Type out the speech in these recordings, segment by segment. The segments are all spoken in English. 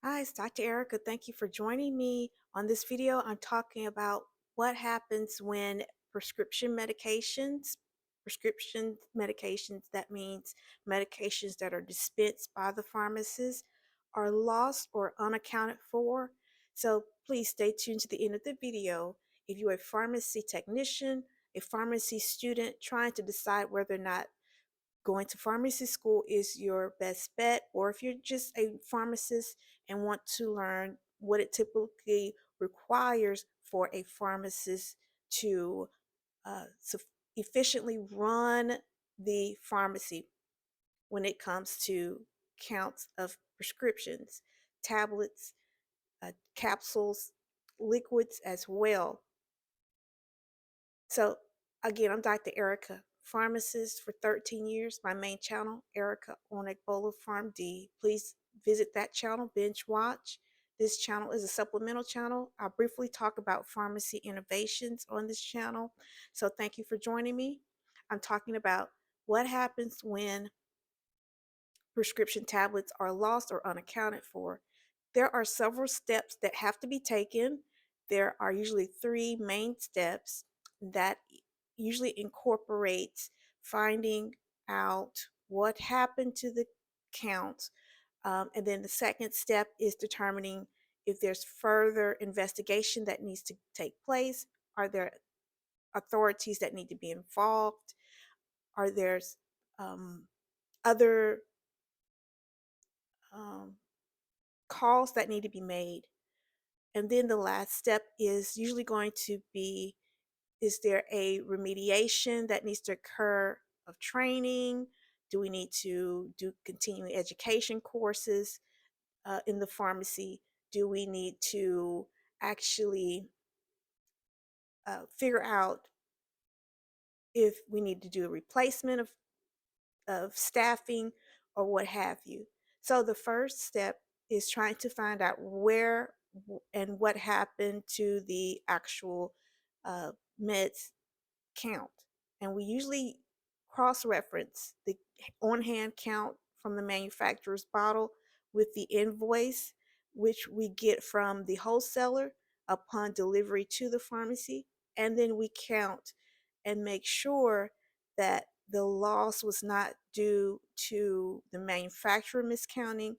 Hi, it's Dr. Erica. Thank you for joining me. On this video, I'm talking about what happens when prescription medications, that means medications that are dispensed by the pharmacist, are lost or unaccounted for. So please stay tuned to the end of the video. If you're a pharmacy technician, a pharmacy student trying to decide whether or not going to pharmacy school is your best bet, or if you're just a pharmacist and want to learn what it typically requires for a pharmacist to efficiently run the pharmacy when it comes to counts of prescriptions, tablets, capsules, liquids as well. So again, I'm Dr. Erica, pharmacist for 13 years. My main channel, Erica OnagbolaPharmd. Please visit that channel, binge watch. This channel is a supplemental channel. I'll briefly talk about pharmacy innovations on this channel. So thank you for joining me. I'm talking about what happens when prescription tablets are lost or unaccounted for. There are several steps that have to be taken. There are usually three main steps that usually incorporates finding out what happened to the count. And then the second step is determining if there's further investigation that needs to take place. Are there authorities that need to be involved? Are there other um, calls that need to be made? And then the last step is usually going to be, is there a remediation that needs to occur of training? Do we need to do continuing education courses in the pharmacy? Do we need to actually figure out if we need to do a replacement of staffing or what have you? So the first step is trying to find out where and what happened to the actual meds count. And we usually cross-reference the on-hand count from the manufacturer's bottle with the invoice, which we get from the wholesaler upon delivery to the pharmacy. And then we count and make sure that the loss was not due to the manufacturer miscounting,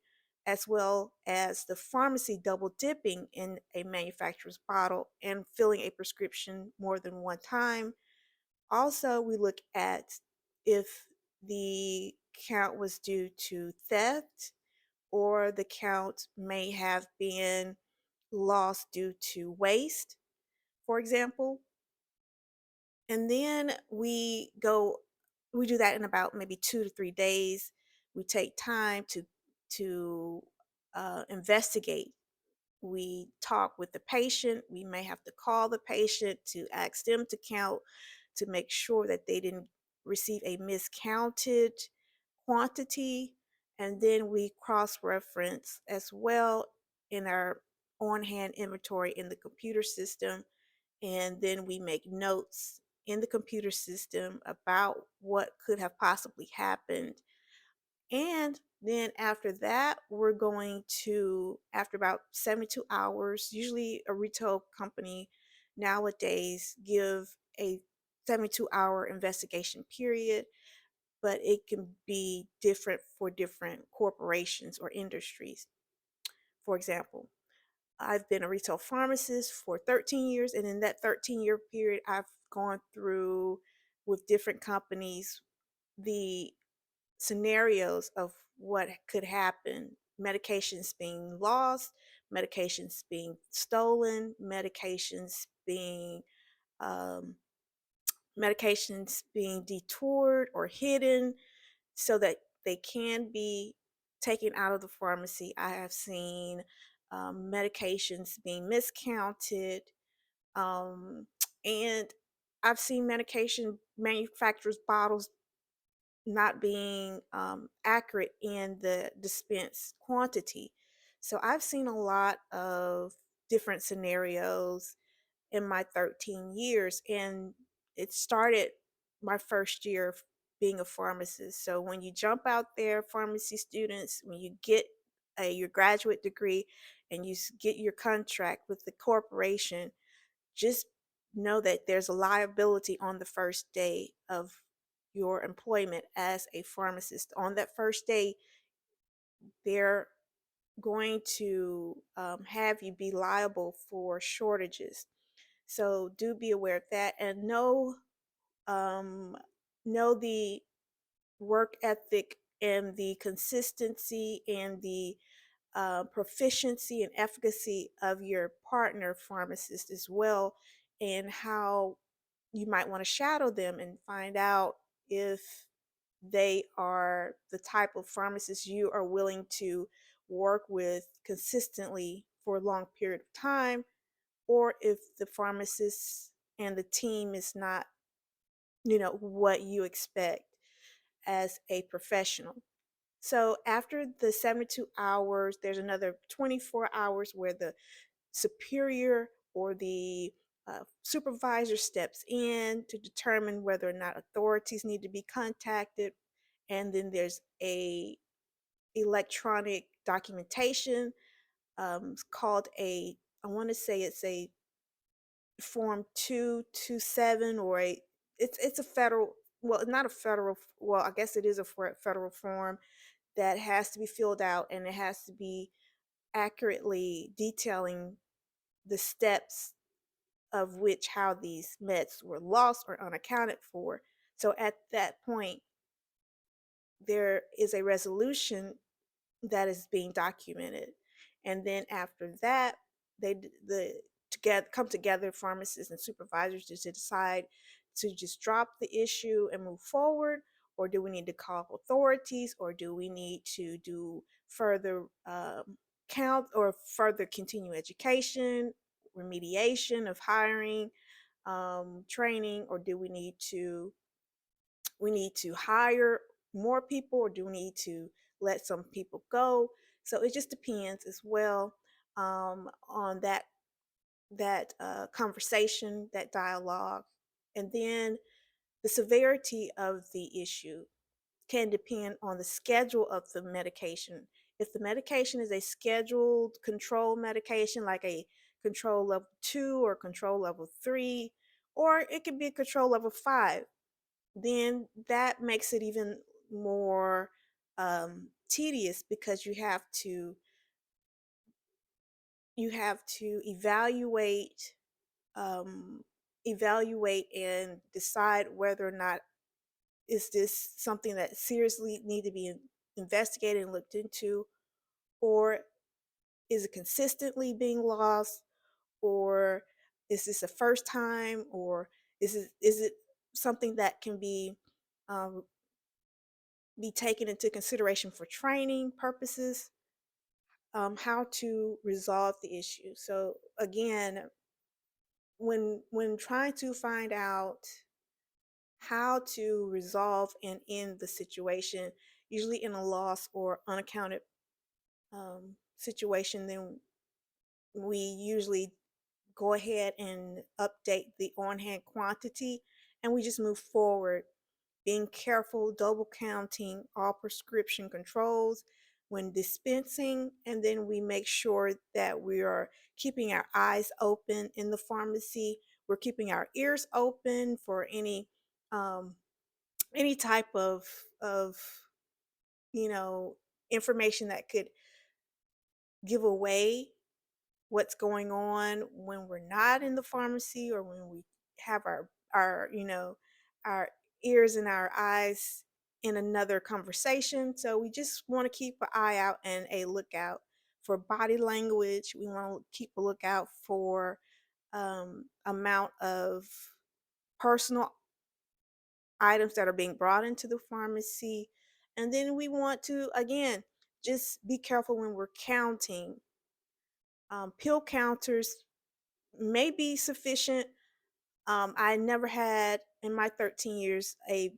as well as the pharmacy double dipping in a manufacturer's bottle and filling a prescription more than one time. Also, we look at if the count was due to theft, or the count may have been lost due to waste, for example. And then we do that in about maybe 2 to 3 days. We take time to investigate. We talk with the patient. We may have to call the patient to ask them to count to make sure that they didn't receive a miscounted quantity. And then we cross-reference as well in our on-hand inventory in the computer system. And then we make notes in the computer system about what could have possibly happened. And then after that, we're going to, after about 72 hours, usually a retail company nowadays give a 72-hour investigation period, but it can be different for different corporations or industries. For example, I've been a retail pharmacist for 13 years, and in that 13-year period, I've gone through with different companies the scenarios of what could happen: medications being lost, medications being stolen, um, medications being detoured or hidden so that they can be taken out of the pharmacy. I have seen medications being miscounted, um, and I've seen medication manufacturers' bottles not being accurate in the dispense quantity. So I've seen a lot of different scenarios in my 13 years, and it started my first year of being a pharmacist. So when you jump out there, pharmacy students, when you get your graduate degree and get your contract with the corporation, just know that there's a liability on the first day of your employment as a pharmacist. On that first day, they're going to have you be liable for shortages. So do be aware of that, and um, know the work ethic and the consistency and the proficiency and efficacy of your partner pharmacist as well, and how you might want to shadow them and find out if they are the type of pharmacist you are willing to work with consistently for a long period of time, or if the pharmacist and the team is not, what you expect as a professional. So after the 72 hours, there's another 24 hours where the superior or the supervisor steps in to determine whether or not authorities need to be contacted. And then there's a electronic documentation, called I want to say it's a form 227, or it's a federal, well, not a federal, well, I guess it is a federal form that has to be filled out, and it has to be accurately detailing the steps of which how these meds were lost or unaccounted for. So at that point, there is a resolution that is being documented, and then after that, the together come together, pharmacists and supervisors, to decide to just drop the issue and move forward, or do we need to call authorities, or do we need to do further count or further continue education, remediation of hiring, training, or do we need to hire more people, or do we need to let some people go? So it just depends as well, on that conversation, that dialogue. And then the severity of the issue can depend on the schedule of the medication. If the medication is a scheduled control medication, like a control level 2 or control level 3, or it could be a control level 5, then that makes it even more tedious, because you have to um, evaluate and decide whether or not is this something that seriously need to be investigated and looked into, or is it consistently being lost, or is this a first time, or is it something that can um, be taken into consideration for training purposes, how to resolve the issue. So again, when trying to find out how to resolve and end the situation, usually in a loss or unaccounted situation, then we usually go ahead and update the on hand quantity, and we just move forward, being careful, double counting all prescription controls when dispensing, and then we make sure that we are keeping our eyes open in the pharmacy. We're keeping our ears open for um, any type of you know information that could give away what's going on when we're not in the pharmacy, or when we have our ears and our eyes in another conversation. So we just want to keep an eye out and a lookout for body language. We want to keep a lookout for amount of personal items that are being brought into the pharmacy. And then we want to, again, just be careful when we're counting. Pill counters may be sufficient. I never had in my 13 years a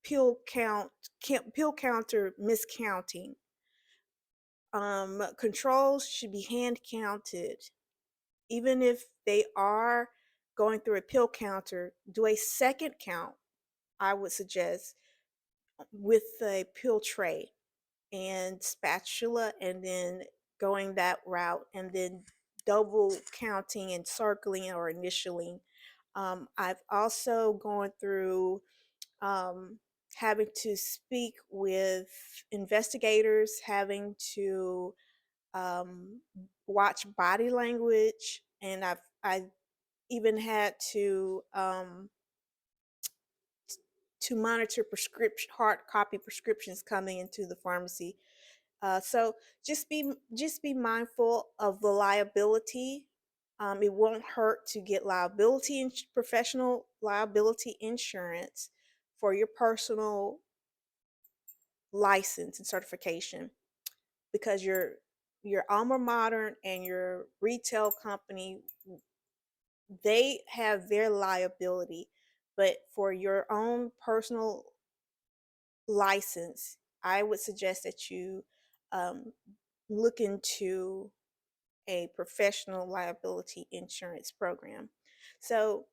pill counter miscounting. Controls should be hand counted. Even if they are going through a pill counter, do a second count, I would suggest, with a pill tray, and spatula, and then going that route, and then double counting and circling or initialing. I've also gone through um, having to speak with investigators, having to um, watch body language, and I even had to monitor prescription hard copy prescriptions coming into the pharmacy. So just be mindful of the liability. It won't hurt to get professional liability insurance for your personal license and certification, because your alma mater and your retail company, they have their liability, but for your own personal license, I would suggest that you um, look into a professional liability insurance program. So,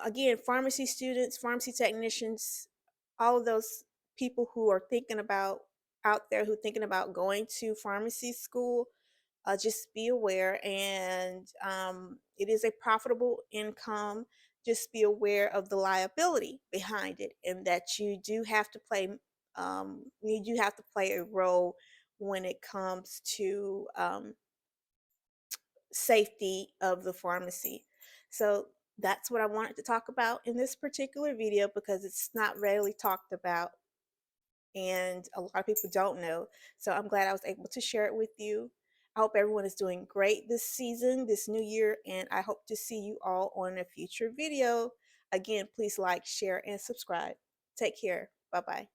again, pharmacy students, pharmacy technicians, all of those people who are thinking about out there who thinking about going to pharmacy school, just be aware, and it is a profitable income. Just be aware of the liability behind it, and that you do have to play a role when it comes to safety of the pharmacy. So that's what I wanted to talk about in this particular video, because it's not rarely talked about and a lot of people don't know. So I'm glad I was able to share it with you. I hope everyone is doing great this season, this new year, and I hope to see you all on a future video. Again, please like, share, and subscribe. Take care. Bye bye.